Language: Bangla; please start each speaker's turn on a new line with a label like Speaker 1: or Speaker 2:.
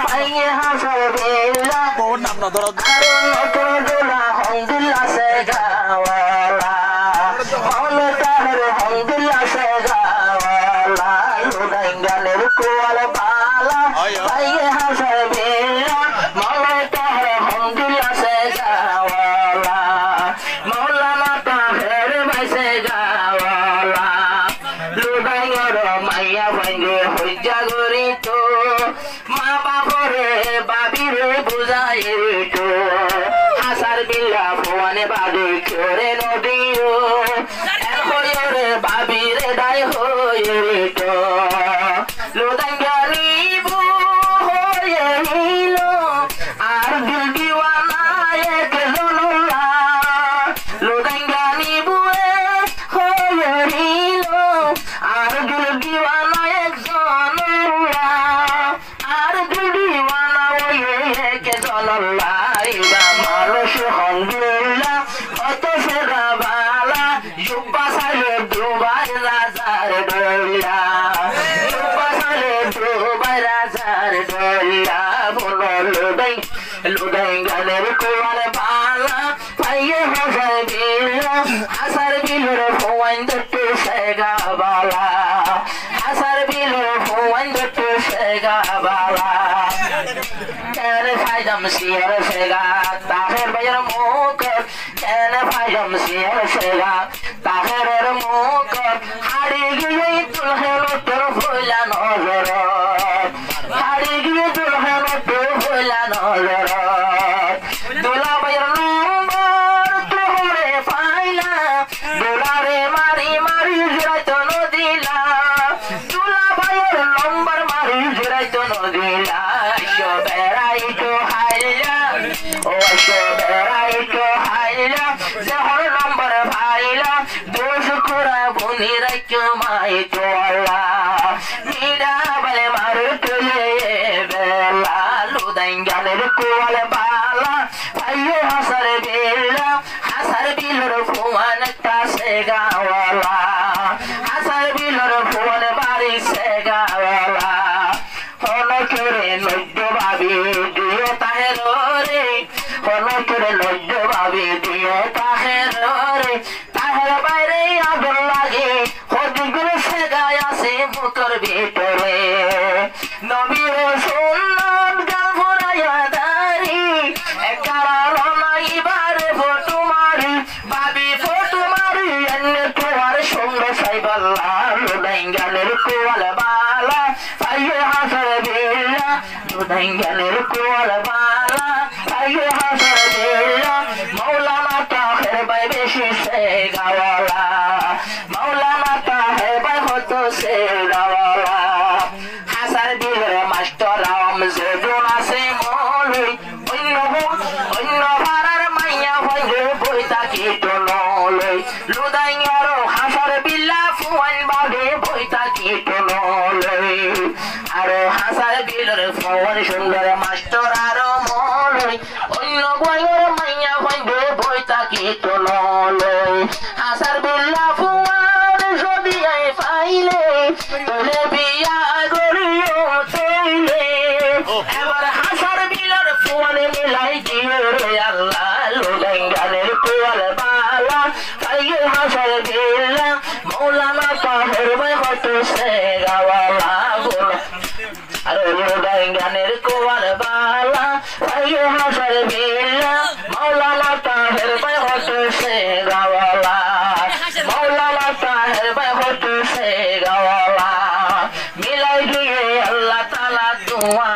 Speaker 1: ভাইয়ে হাসার বিল্লা
Speaker 2: মোহন নাম না ধরো
Speaker 1: আলহামদুলিল্লাহ আলহামদুলিল্লাহ সে গাওয়ালা মাওলা তাহের আলহামদুলিল্লাহ সে গাওয়ালা লুদাঙ্গালের কোয়াল বালা ভাইয়ে হাসার বিল্লা মাওলা তাহের আলহামদুলিল্লাহ সে গাওয়ালা মাওলানা তাহের ভাই সে গাওয়ালা লুদাঙ্গার মাইয়া ভাঙ্গে হইজা গরিত মা বাপরে বাবিরে বুঝাই তো হাসার বিল্লা ভুয়ানে বাদে করে নদীও হইরে বাবিরে দায় হইরে তো লুদাঙ্গানি বু হয়ে হিল আর দিল দিওয়ানা এক জনুল্লা লুদাঙ্গানি বুয়ে হয়ে হিল আর দিল দিওয়ানা এক জনুল্লা আর দিল দিওয়ানা হয়ে এক জনুল্লা ইবা মানুষ আলহামদুলিল্লাহ কত সেরা বালা জুব্বা সালে দুবাই রাজার ডোলা জুব্বা সালে দুবাই রাজার ডোলা বলো লুদাই গালের কোয়াল বালা পাইয়ে হাসার বিলের ফোয়াইন দট্টু সেগা বালা হাসার বিলের ফোয়াইন দট্টু সেগা বালা কেন ফাইদম সিয়ার সেগা তাহের ভাইয়ের মুখ কেন ফাইদম সিয়ার সেগা তাহের মুখ হারি গিয়ে দুলহেন তোর ভইলা নজর হারি গিয়ে দুলহেন তোর ভইলা নজর দুলা ভাইয়ের নম্বর তোরে পাইলা দুলারে মারি মারি জড়াইতো নদিলা দুলা ভাইয়ের নম্বর মারি জড়াইতো নদিলা বেড়াইতো হাইলা ও বেড়াইতো হাইলা যখন নম্বর ভাইলা দোষ করা বুনি রাইতো মাইতো আল্লাহ মিরা বলে মারু তুলে বেলা লুদাঙ্গালের কোয়াল বালা ভাইয়ে হাসার বিল্লা হাসার বিলর ফুয়ান কাছে গাওয়ালা হাসার বিলর ফুয়ান বাড়ি সে গাওয়ালা হল করে লজ্জ ভাবি দিও তাহের রে হল করে লজ্জ ভাবি দিও তাহের রে তাহের বাইরে আগুন লাগে হদিগুলো সে গায় আসে মুখর ভিতরে নবীর সুন্নত গাল ভরাইয়া দাঁড়ি একারা নাইবারে ফটো মারি ভাবি ফটো মারি এনে তোমার সঙ্গে সাইবাল্লা লুদাঙ্গালের কোয়াল বালা পাইয়ে হাসার বিল্লা লুদাঙ্গালের কোয়াল বালা পাইয়ে হাসার বিল্লা মৌলানা তাহের ভাই বেশি সে গাওয়ালা মৌলানা তাহের ভাই হতো সে গাওয়ালা হাসার বিলের মাস্টার রাম যেজন আছে মলই অন্য ভাড়ার মাইয়া ভাইরে বই তাকি তো নলই লুদাঙ্গার হাসার বিল্লা ফুয়ান বাগে বই তাকি তো নলই আর হাসার বিলের ফুয়ান সুন্দর মাস্টার আর মলই অন্য ভাইয়ের মাইয়া ভাইরে বই তাকি তো নলই হাসার বিল্লা ফুয়ান যদি আই পাইলে তোলে বিয়া গরিও তৈলে এবার হাসার বিলের ফুয়ানে মিলাই দিও রে আল্লাহ লুদাঙ্গালের কোয়াল বালা পাইয়ে হাসার বিল্লা মৌলানা তাহের ভাই হত সে গাওয়ালা বলো আরে লুদাঙ্গালের কোয়াল বালা পাইয়ে হাসার বিল্লা মৌলানা তাহের ভাই হত সে গাওয়ালা মৌলানা তাহের ভাই হত সে গাওয়ালা মিলাই দিয়ে আল্লাহ তাআলা দোয়া